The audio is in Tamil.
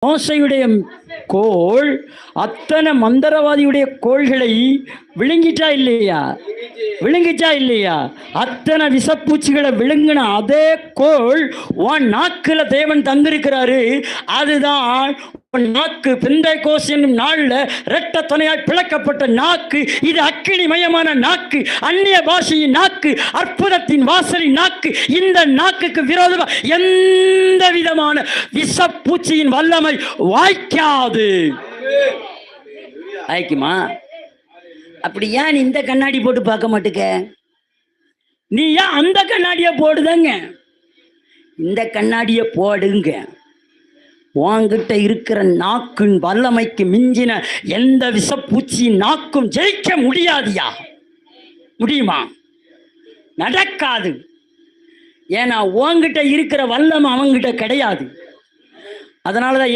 மோசையுடைய கோள் அத்தனை மந்திரவாதியுடைய கோள்களை விழுங்கிட்டா இல்லையா? விழுங்கிச்சா இல்லையா? அத்தனை விஷப்பூச்சிகளை விழுங்கின அதே கோள் உன் நாக்குல தேவன் தந்திருக்கிறாரு. அதுதான் நாக்கு. பெந்தைக்கோஸ் என்னும் நாள்ல இரட்ட துணையாய் பிளக்கப்பட்ட நாக்கு. இது அக்கினிமயமான நாக்கு, அந்நிய பாஷையின் நாக்கு, அற்புதத்தின் வாசலின் நாக்கு. இந்த நாக்குக்கு விரோதமாக எந்த விதமான விஷப்பூச்சியின் வல்லமை வாய்க்காது. வாய்க்குமா? அப்படி ஏன் இந்த கண்ணாடி போட்டு பார்க்க மாட்டுக்க? நீ ஏன் அந்த கண்ணாடியை போடுதங்க? இந்த கண்ணாடியை போடுங்க. உன்கிட்ட இருக்கிற நாக்கின் வல்லமைக்கு மிஞ்சின எந்த விஷப்பூச்சியின் நாக்கும் ஜெயிக்க முடியாதியா? முடியுமா? நடக்காது. ஏன்னா உன்கிட்ட இருக்கிற வல்லமை அவங்கிட்ட கிடையாது. அதனாலதான்